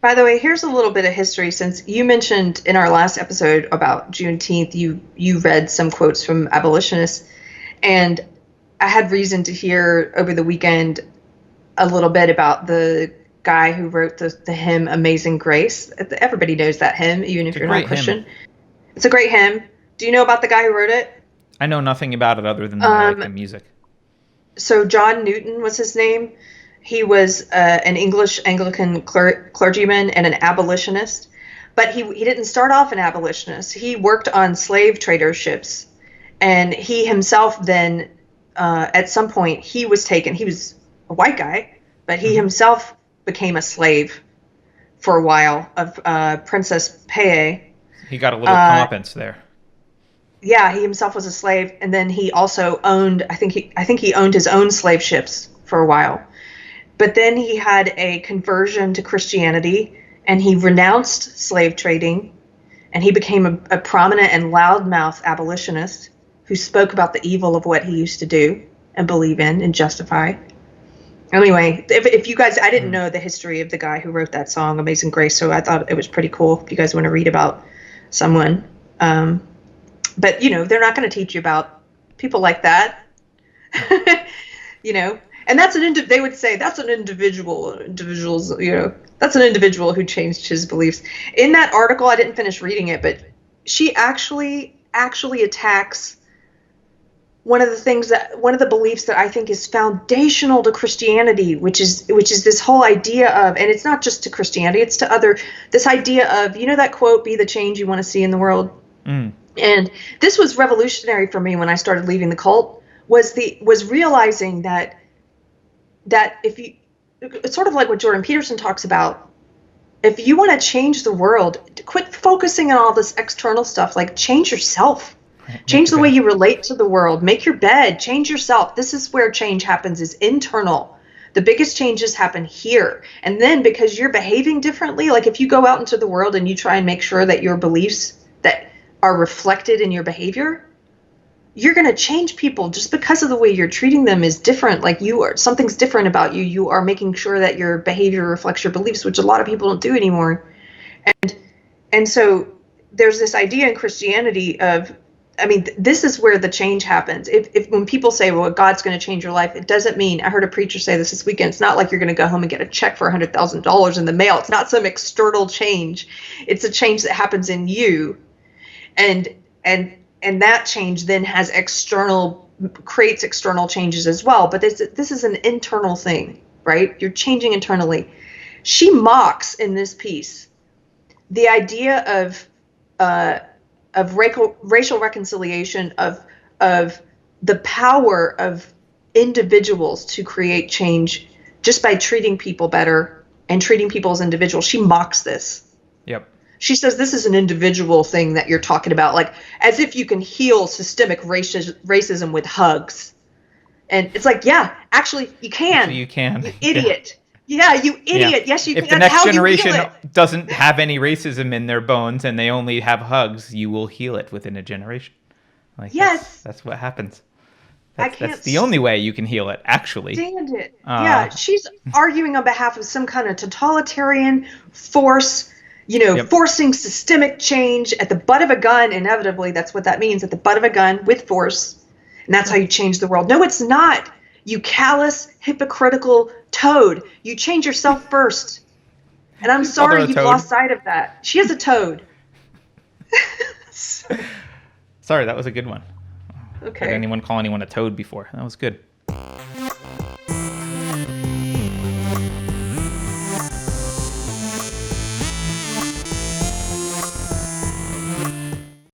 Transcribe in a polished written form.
By the way, here's a little bit of history. Since you mentioned in our last episode about Juneteenth, you read some quotes from abolitionists, and I had reason to hear over the weekend a little bit about the guy who wrote the hymn "Amazing Grace." Everybody knows that hymn, even if It's a you're not great hymn. Christian. It's a great hymn. Do you know about the guy who wrote it? I know nothing about it other than I like Um, the music. so John Newton was his name. He was an English Anglican clergyman and an abolitionist, but he didn't start off an abolitionist. He worked on slave trader ships, and he himself then, at some point, he was taken. He was a white guy, but he Hmm. himself became a slave for a while of Princess Pei. He got a little Uh, comeuppance there. yeah, he himself was a slave, and then he also owned. I think he owned his own slave ships for a while. But then he had a conversion to Christianity, and he renounced slave trading, and he became a prominent and loudmouth abolitionist who spoke about the evil of what he used to do and believe in and justify. Anyway, if you guys, I didn't Mm. know the history of the guy who wrote that song, Amazing Grace, so I thought it was pretty cool if you guys want to read about someone. Um, but, they're not going to teach you about people like that. you know and they would say that's an individual's, that's an individual who changed his beliefs. In that article, I didn't finish reading it, but she actually attacks one of the beliefs that I think is foundational to Christianity, which is this whole idea of, and it's not just to Christianity, it's to other, this idea of, that quote, "Be the change you want to see in the world." Mm. And this was revolutionary for me when I started leaving the cult, was realizing that if you, it's sort of like what Jordan Peterson talks about. If you want to change the world, quit focusing on all this external stuff. Like, change yourself. Right. Make Change your the way bed. you relate to the world. Make your bed. Change yourself. This is where change happens, is internal. The biggest changes happen here. And then because you're behaving differently, like if you go out into the world and you try and make sure that your beliefs that are reflected in your behavior, you're going to change people just because of the way you're treating them is different. Like, something's different about you. You are making sure that your behavior reflects your beliefs, which a lot of people don't do anymore. And so there's this idea in Christianity of, I mean, this is where the change happens. If when people say, well, God's going to change your life, it doesn't mean, I heard a preacher say this weekend, it's not like you're going to go home and get a check for $100,000 in the mail. It's not some external change. It's a change that happens in you. And, and, and that change then creates external changes as well. But this is an internal thing, right? You're changing internally. She mocks in this piece the idea of racial reconciliation, of the power of individuals to create change just by treating people better and treating people as individuals. She mocks this. Yep. She says this is an individual thing that you're talking about, like as if you can heal systemic racism with hugs. And it's like, yeah, actually, you Actually, can. you can. You Yeah. idiot. Yeah, you Yeah. idiot. Yes, you If can. the That's next how you heal generation it. doesn't have any racism in their bones and they only have hugs, you will heal it within a generation. Like Yes, that's what happens. I That's can't the only way you can heal it, actually. stand it. Uh, Yeah, she's arguing on behalf of some kind of totalitarian force, yep. forcing systemic change at the butt of a gun. Inevitably, that's what that means, at the butt of a gun with force. And that's how you change the world. No, it's not. You callous, hypocritical toad. You change yourself first. And I'm Just called her sorry a you've toad. lost sight of that. She is a toad. Sorry, that was a good one. Heard Okay. anyone call anyone a toad before? That was good.